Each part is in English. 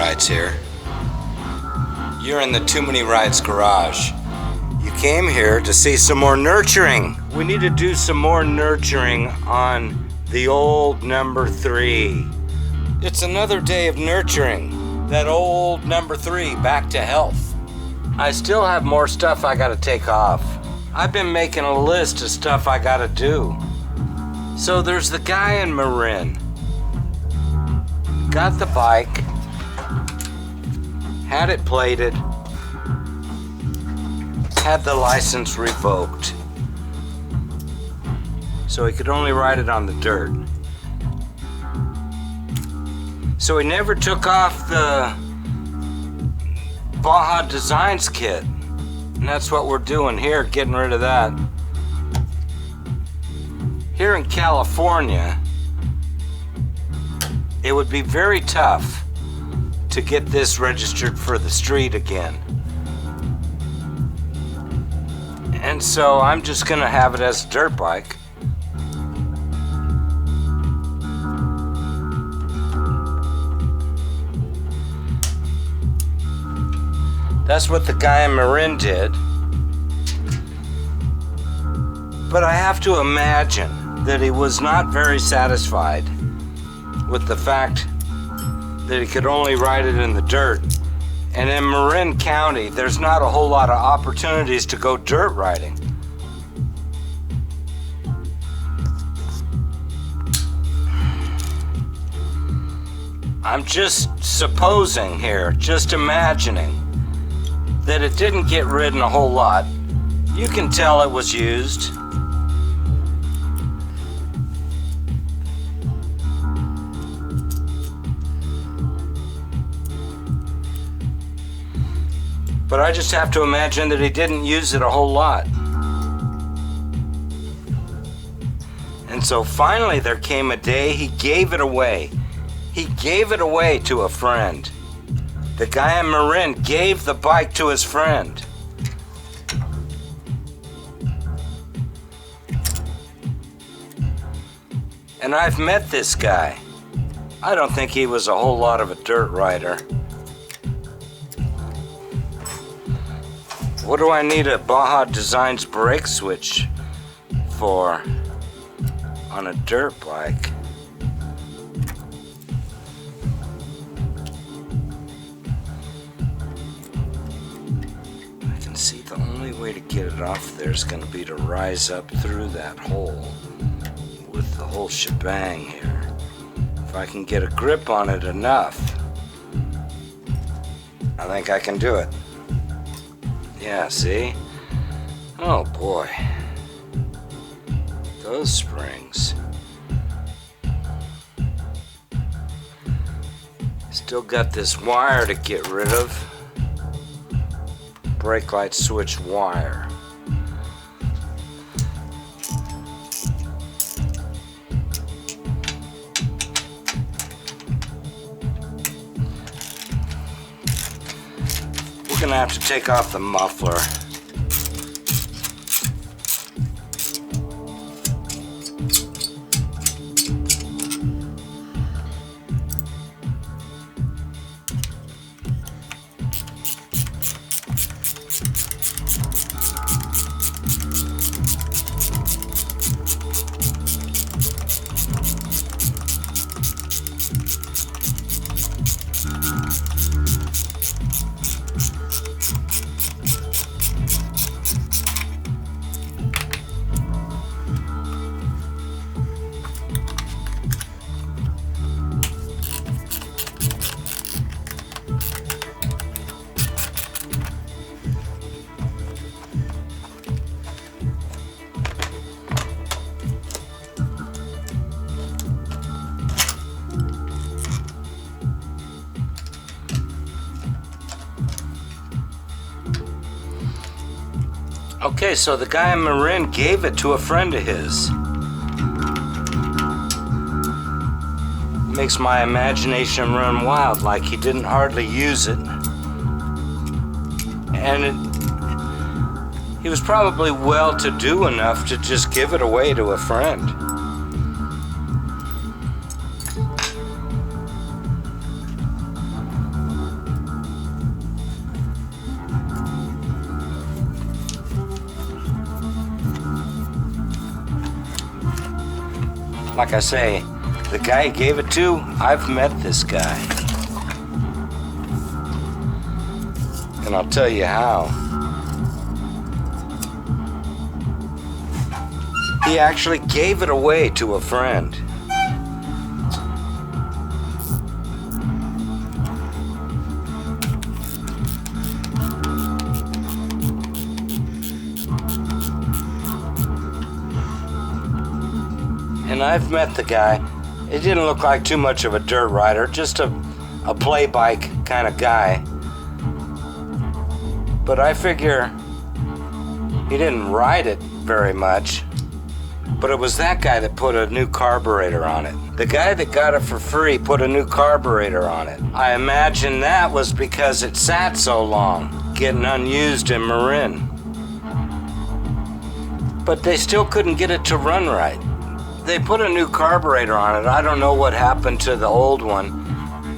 Rides here. You're in the Too Many Rides garage. You came here to see some more nurturing. We need to do some more nurturing on the old number 3. It's another day of nurturing that old number 3 back to health. I still have more stuff I gotta take off. I've been making a list of stuff I gotta do. So there's the guy in Marin. Got the bike, had it plated, had the license revoked, so he could only ride it on the dirt. So he never took off the Baja Designs kit, and that's what we're doing here, getting rid of that. Here in California, it would be very tough to get this registered for the street again. And so I'm just gonna have it as a dirt bike. That's what the guy in Marin did. But I have to imagine that he was not very satisfied with the fact that he could only ride it in the dirt. And in Marin County, there's not a whole lot of opportunities to go dirt riding. I'm just supposing here, just imagining, that it didn't get ridden a whole lot. You can tell it was used. But I just have to imagine that he didn't use it a whole lot. And so finally there came a day he gave it away. He gave it away to a friend. The guy in Marin gave the bike to his friend. And I've met this guy. I don't think he was a whole lot of a dirt rider. What do I need a Baja Designs brake switch for on a dirt bike? I can see the only way to get it off there is going to be to rise up through that hole with the whole shebang here. If I can get a grip on it enough, I think I can do it. Yeah, see? Oh boy. Those springs. Still got this wire to get rid of. Brake light switch wire. We're gonna have to take off the muffler. Okay, so the guy in Marin gave it to a friend of his. Makes my imagination run wild, like he didn't hardly use it. And he was probably well-to-do enough to just give it away to a friend. Like I say, the guy he gave it to, I've met this guy. And I'll tell you how. He actually gave it away to a friend. And I've met the guy. It didn't look like too much of a dirt rider, just a play bike kind of guy. But I figure he didn't ride it very much. But it was that guy that put a new carburetor on it. The guy that got it for free put a new carburetor on it. I imagine that was because it sat so long, getting unused in Marin. But they still couldn't get it to run right. They put a new carburetor on it. I don't know what happened to the old one.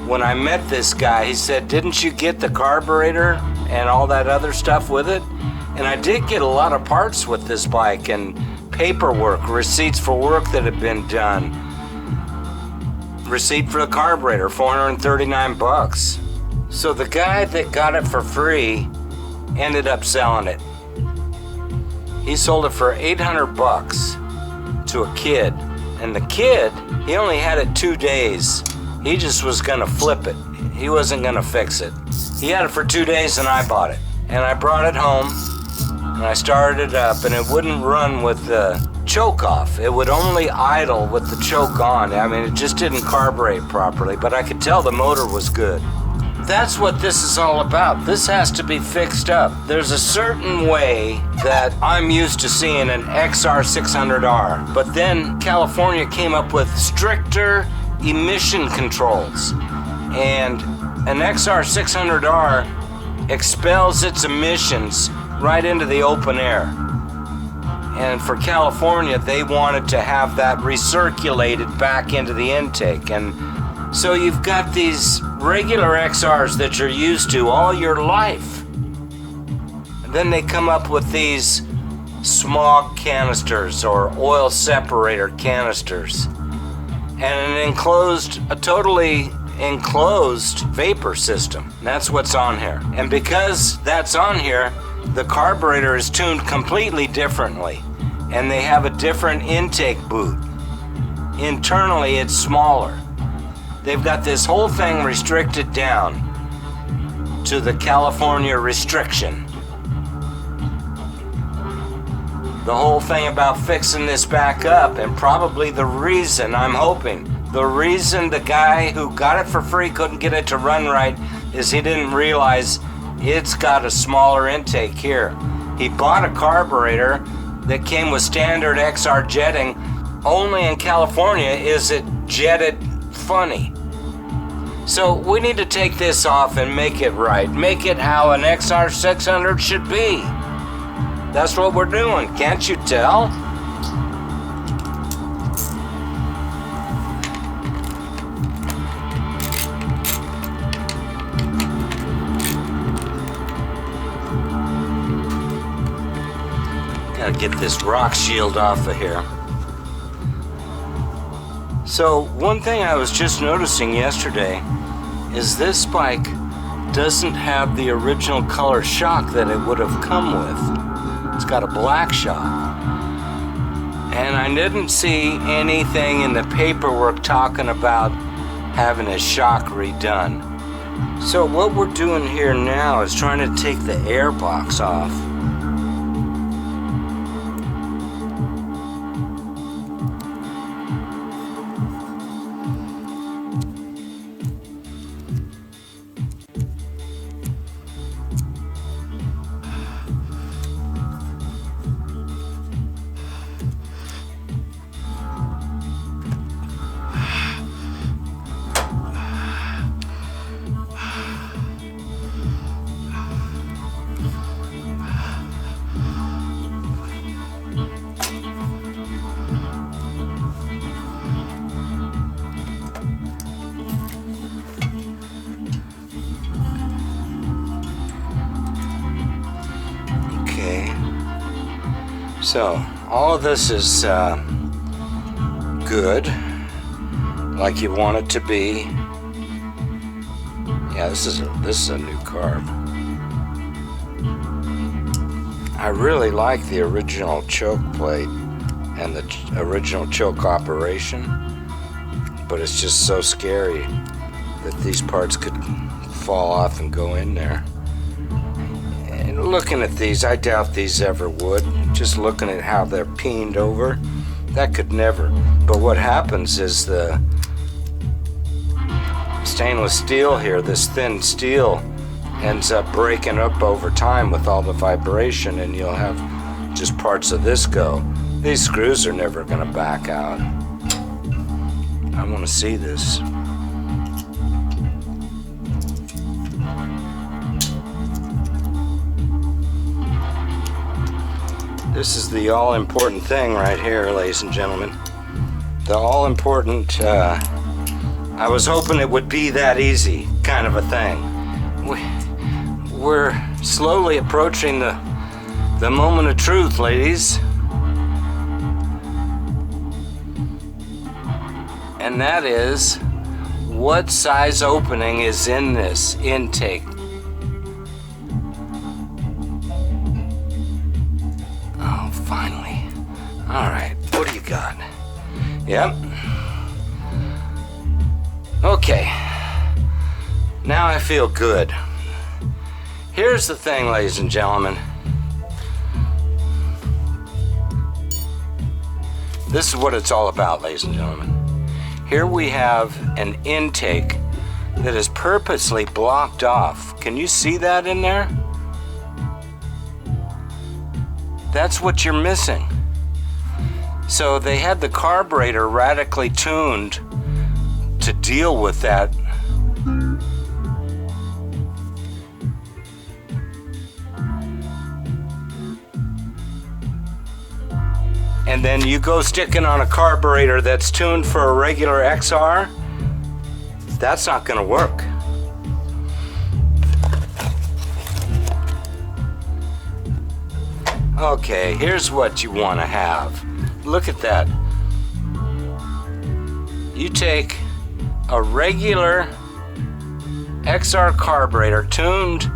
When I met this guy, he said, "Didn't you get the carburetor and all that other stuff with it?" And I did get a lot of parts with this bike and paperwork, receipts for work that had been done. Receipt for the carburetor, $439. So the guy that got it for free ended up selling it. He sold it for $800 to a kid. And the kid, he only had it 2 days. He just was gonna flip it. He wasn't gonna fix it. He had it for 2 days and I bought it. And I brought it home and I started it up and it wouldn't run with the choke off. It would only idle with the choke on. I mean, it just didn't carburate properly, but I could tell the motor was good. That's what this is all about. This has to be fixed up. There's a certain way that I'm used to seeing an XR600R, but then California came up with stricter emission controls. And an XR600R expels its emissions right into the open air. And for California, they wanted to have that recirculated back into the intake. And so you've got these regular XRs that you're used to all your life. And then they come up with these smog canisters or oil separator canisters. And a totally enclosed vapor system. That's what's on here. And because that's on here, the carburetor is tuned completely differently. And they have a different intake boot. Internally, it's smaller. They've got this whole thing restricted down to the California restriction. The whole thing about fixing this back up, and probably the reason, I'm hoping, the reason the guy who got it for free couldn't get it to run right is he didn't realize it's got a smaller intake here. He bought a carburetor that came with standard XR jetting. Only in California is it jetted funny. So we need to take this off and make it right. Make it how an XR600 should be. That's what we're doing, can't you tell? Gotta get this rock shield off of here. So one thing I was just noticing yesterday is this bike doesn't have the original color shock that it would have come with. It's got a black shock. And I didn't see anything in the paperwork talking about having a shock redone. So what we're doing here now is trying to take the airbox off. So all of this is good, like you want it to be. Yeah, this is a new carb. I really like the original choke plate and the original choke operation, but it's just so scary that these parts could fall off and go in there. And looking at these, I doubt these ever would. Just looking at how they're peened over, that could never. But what happens is the stainless steel here, this thin steel, ends up breaking up over time with all the vibration, and you'll have just parts of this go. These screws are never going to back out. I want to see this. This is the all-important thing right here, ladies and gentlemen. The all-important, I was hoping it would be that easy kind of a thing. We're slowly approaching the moment of truth, ladies. And that is, what size opening is in this intake? Oh, finally. All right, what do you got? Yep. Okay. Now I feel good. Here's the thing, ladies and gentlemen. This is what it's all about, ladies and gentlemen. Here we have an intake that is purposely blocked off. Can you see that in there? That's what you're missing. So they had the carburetor radically tuned to deal with that. And then you go sticking on a carburetor that's tuned for a regular XR, that's not going to work. Okay, here's what you want to have. Look at that. You take a regular XR carburetor tuned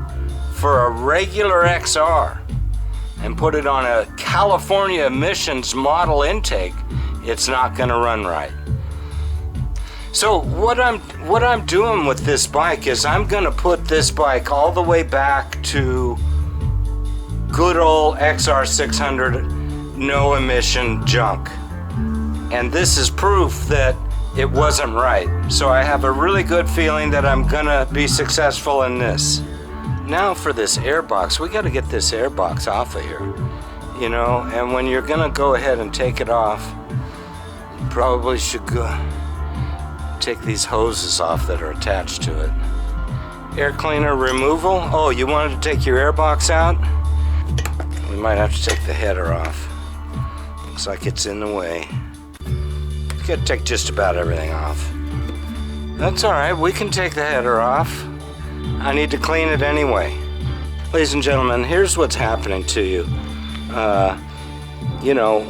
for a regular XR and put it on a California emissions model intake, it's not going to run right. So what I'm doing with this bike is I'm going to put this bike all the way back to good old xr600 no emission junk. And this is proof that it wasn't right. So I have a really good feeling that I'm going to be successful in this. Now for this airbox, we got to get this airbox off of here, you know, and when you're going to go ahead and take it off, you probably should go take these hoses off that are attached to it. Air cleaner removal. Oh, you wanted to take your airbox out? We might have to take the header off. Looks like it's in the way. You got to take just about everything off. That's all right, we can take the header off. I need to clean it anyway. Ladies and gentlemen, here's what's happening to you. You know,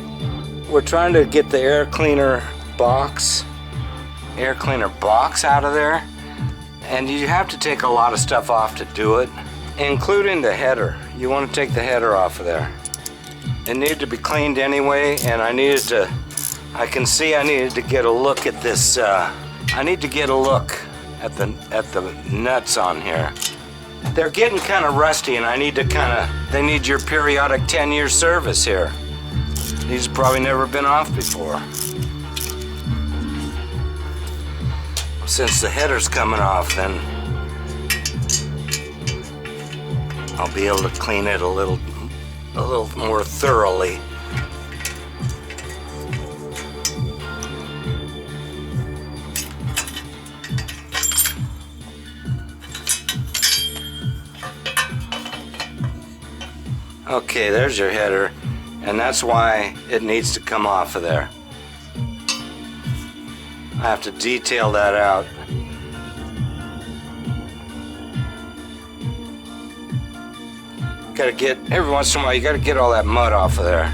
we're trying to get the air cleaner box out of there, and you have to take a lot of stuff off to do it, including the header. You want to take the header off of there. It needed to be cleaned anyway, and I needed to get a look at this. I need to get a look at the nuts on here. They're getting kind of rusty, and they need your periodic 10-year service here. These have probably never been off before. Since the header's coming off, then I'll be able to clean it a little more thoroughly. Okay, there's your header, and that's why it needs to come off of there. I have to detail that out. Gotta get, every once in a while, you gotta get all that mud off of there.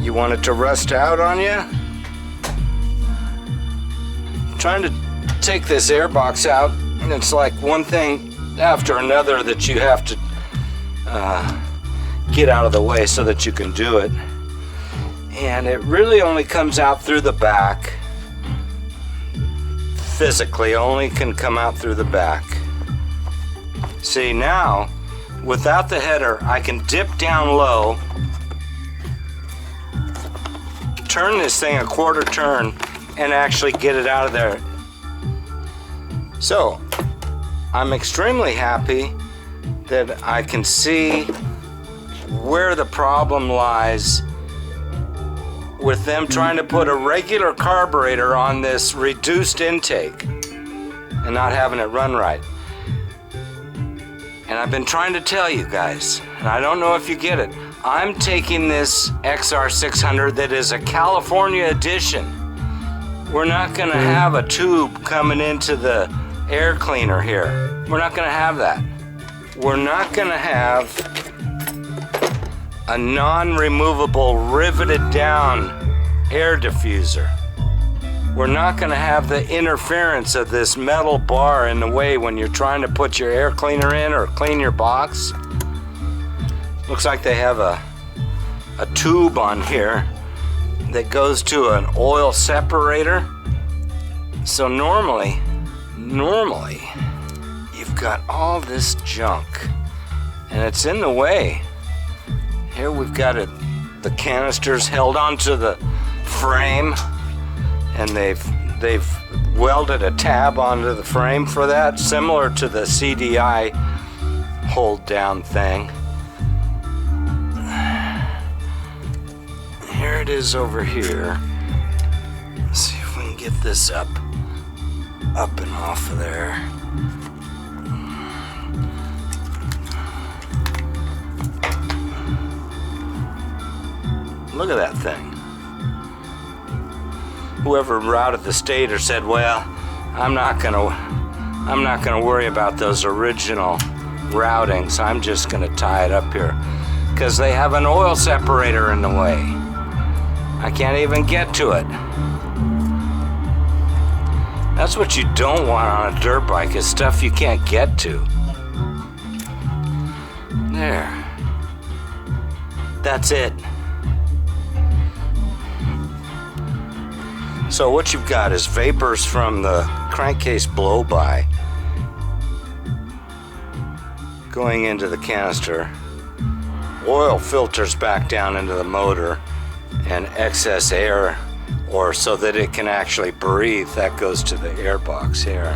You want it to rust out on you? I'm trying to take this airbox out, and it's like one thing after another that you have to get out of the way so that you can do it. And it really only comes out through the back. Physically only can come out through the back. See, now without the header I can dip down low, turn this thing a quarter turn, and actually get it out of there. So I'm extremely happy that I can see where the problem lies with them trying to put a regular carburetor on this reduced intake and not having it run right. And I've been trying to tell you guys, and I don't know if you get it, I'm taking this XR600 that is a California edition. We're not gonna have a tube coming into the air cleaner here. We're not gonna have that. We're not gonna have a non-removable riveted down air diffuser. We're not gonna have the interference of this metal bar in the way when you're trying to put your air cleaner in or clean your box. Looks like they have a tube on here that goes to an oil separator. So normally, you've got all this junk and it's in the way. Here we've got it, the canisters held onto the frame, and they've welded a tab onto the frame for that, similar to the CDI hold down thing. Here it is over here. Let's see if we can get this up and off of there. Look at that thing. Whoever routed the stator said, well, I'm not gonna worry about those original routings. I'm just gonna tie it up here because they have an oil separator in the way. I can't even get to it. That's what you don't want on a dirt bike, is stuff you can't get to. There. That's it. So what you've got is vapors from the crankcase blow-by going into the canister, oil filters back down into the motor, and excess air, or so that it can actually breathe, that goes to the airbox here.